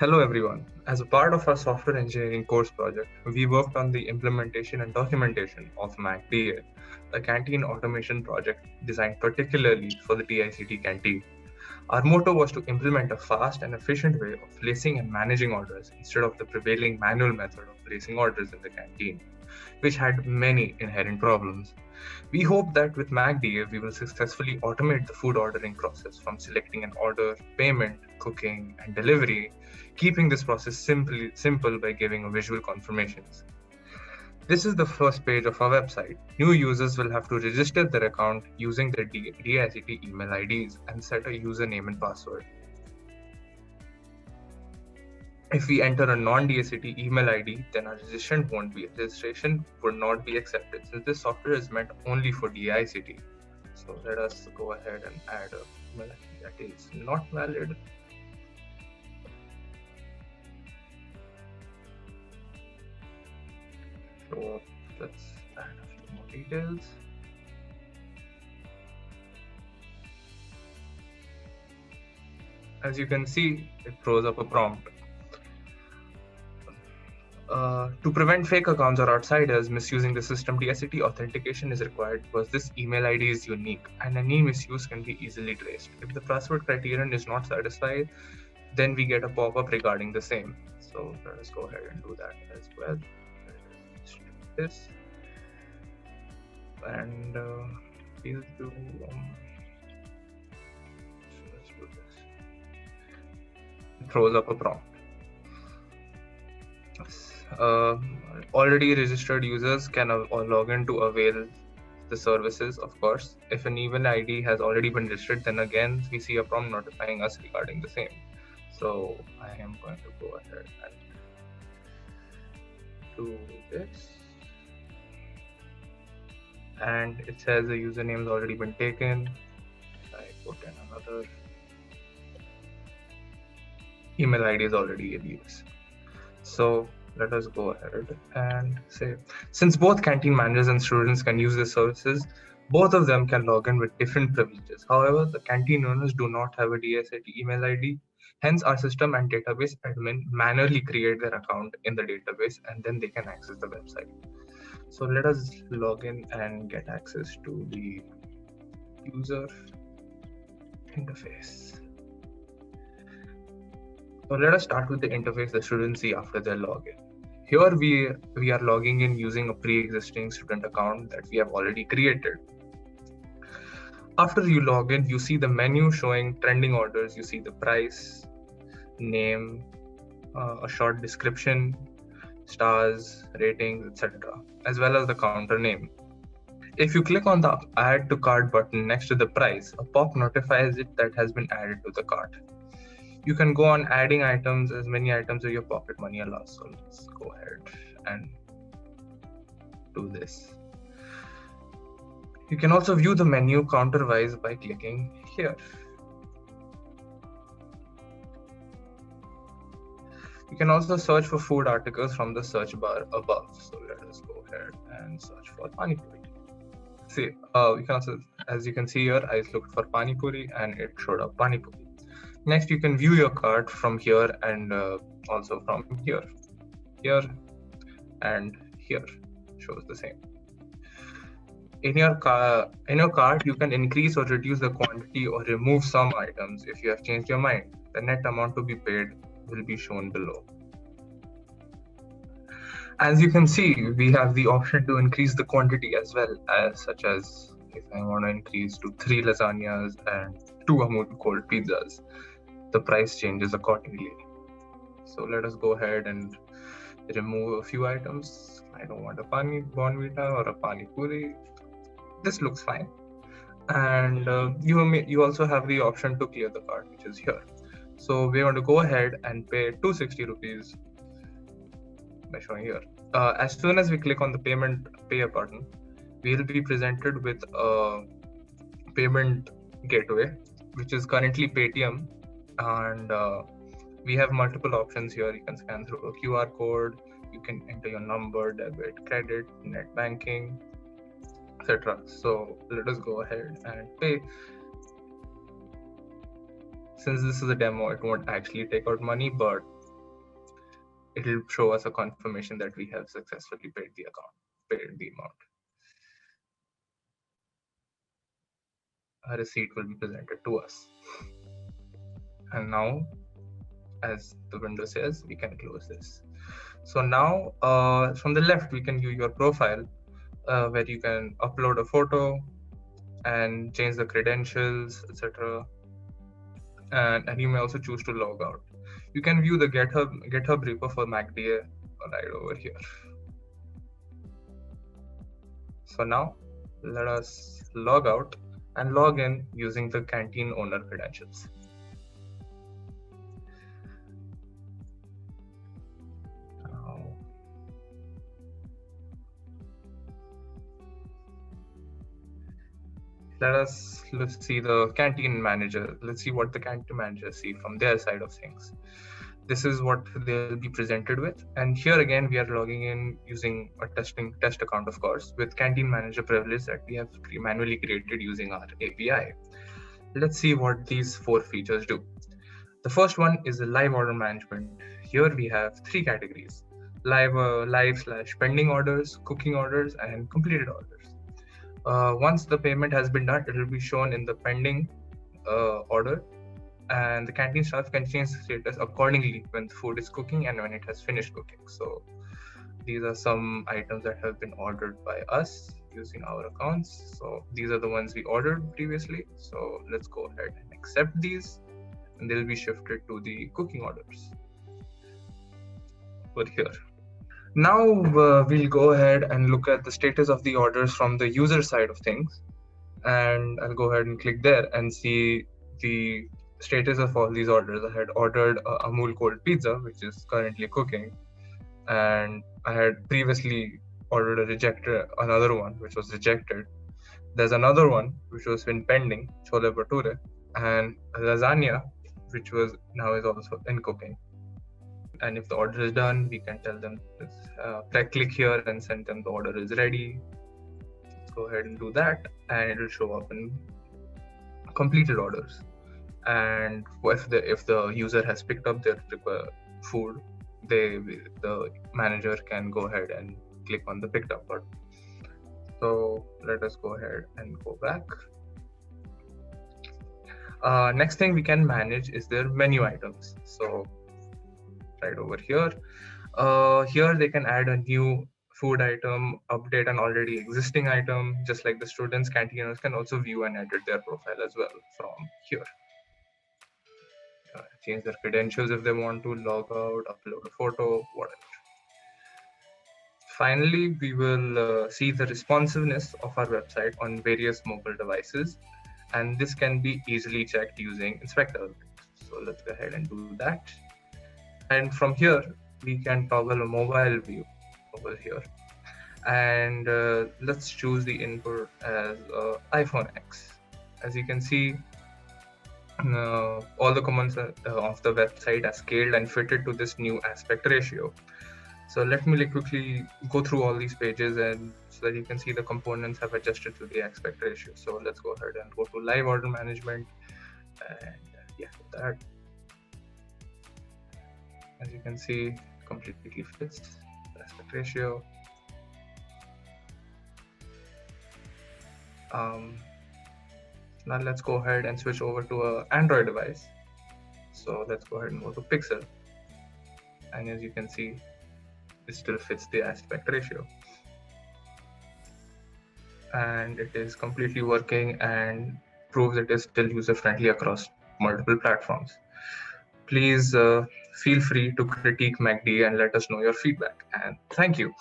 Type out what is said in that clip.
Hello everyone. As a part of our software engineering course project, we worked on the implementation and documentation of MacDA, a canteen automation project designed particularly for the TICT canteen. Our motto was to implement a fast and efficient way of placing and managing orders instead of the prevailing manual method of placing orders in the canteen, which had many inherent problems. We hope that with MacDA, we will successfully automate the food ordering process from selecting an order, payment, cooking, and delivery, keeping this process simple by giving a visual confirmations. This is the first page of our website. New users will have to register their account using their DICT email IDs and set a username and password. If we enter a non-DICT email ID, then our registration would not be accepted since this software is meant only for DICT. So let us go ahead and add a email ID that is not valid. So let's add a few more details. As you can see, it throws up a prompt. To prevent fake accounts or outsiders misusing the system, DICT authentication is required because this email ID is unique and any misuse can be easily traced. If the password criterion is not satisfied, then we get a pop-up regarding the same. So let us go ahead and do that as well. Let's do this. And we'll do so let's do this. It throws up a prompt. Already registered users can log in to avail the services, of course. If an email ID has already been registered, then again we see a prompt notifying us regarding the same. So I am going to go ahead and do this. And it says the username has already been taken. I put in another email ID is already in use. So let us go ahead and say, since both canteen managers and students can use the services, both of them can log in with different privileges. However, the canteen owners do not have a DICT email ID. Hence, our system and database admin manually create their account in the database and then they can access the website. So let us log in and get access to the user interface. So let us start with the interface the students see after their login. Here we are logging in using a pre-existing student account that we have already created. After you log in, you see the menu showing trending orders. You see the price, name, a short description, stars, ratings, etc., as well as the counter name. If you click on the Add to Cart button next to the price, a pop notifies it that has been added to the cart. You can go on adding items, as many items as your pocket money allows. So let's go ahead and do this. You can also view the menu counter-wise by clicking here. You can also search for food articles from the search bar above. So let us go ahead and search for Pani Puri. See, you can also, as you can see here, I looked for Pani Puri and it showed up Pani Puri. Next, you can view your cart from here and also from here. Here and here shows the same. In your cart, you can increase or reduce the quantity or remove some items if you have changed your mind. The net amount to be paid will be shown below. As you can see, we have the option to increase the quantity as well, such as if I want to increase to 3 lasagnas and 2 Amul cold pizzas, the price changes accordingly. So let us go ahead and remove a few items. I don't want a Bonvita or a Pani Puri. This looks fine. And you also have the option to clear the cart, which is here. So we're going to go ahead and pay 260 rupees by showing here. As soon as we click on the pay button, we'll be presented with a payment gateway, which is currently Paytm. And we have multiple options here. You can scan through a QR code, you can enter your number, debit, credit, net banking, etc. So let us go ahead and pay. Since this is a demo, it won't actually take out money, but it'll show us a confirmation that we have successfully paid the amount. A receipt will be presented to us. And now, as the window says, we can close this. So now from the left, we can view your profile where you can upload a photo and change the credentials, etc. And you may also choose to log out. You can view the GitHub repo for MacDA right over here. So now let us log out and log in using the canteen owner credentials. Let's see the canteen manager. Let's see what the canteen manager see from their side of things. This is what they'll be presented with. And here again, we are logging in using a test account, of course, with canteen manager privilege that we have manually created using our API. Let's see what these 4 features do. The first one is the live order management. Here we have 3 categories: live/pending orders, cooking orders, and completed orders. Once the payment has been done, it will be shown in the pending order, and the canteen staff can change the status accordingly when the food is cooking and when it has finished cooking. So these are some items that have been ordered by us using our accounts. So these are the ones we ordered previously. So let's go ahead and accept these, and they'll be shifted to the cooking orders over here. Now we'll go ahead and look at the status of the orders from the user side of things. And I'll go ahead and click there and see the status of all these orders. I had ordered a Amul cold pizza, which is currently cooking. And I had previously ordered another one, which was rejected. There's another one, which was in pending, chole bhature, and lasagna, which was now is also in cooking. And if the order is done, we can tell them, click here and send them the order is ready. Let's go ahead and do that, and it will show up in completed orders. And if the user has picked up their food, the manager can go ahead and click on the picked up button. So let us go ahead and go back. Next thing we can manage is their menu items. So right over here, here they can add a new food item, update an already existing item, just like the students. Canteeners can also view and edit their profile as well from here. Change their credentials if they want to, log out, upload a photo, whatever. Finally, we will see the responsiveness of our website on various mobile devices, and this can be easily checked using Inspector. So let's go ahead and do that. And from here, we can toggle a mobile view over here. And let's choose the input as iPhone X. As you can see, all the commands of the website are scaled and fitted to this new aspect ratio. So let me quickly go through all these pages, and so that you can see the components have adjusted to the aspect ratio. So let's go ahead and go to live order management, and that, as you can see, completely fits the aspect ratio. Now let's go ahead and switch over to an Android device. So let's go ahead and go to Pixel, and as you can see, it still fits the aspect ratio, and it is completely working and proves it is still user-friendly across multiple platforms. Please feel free to critique MacD and let us know your feedback, and thank you.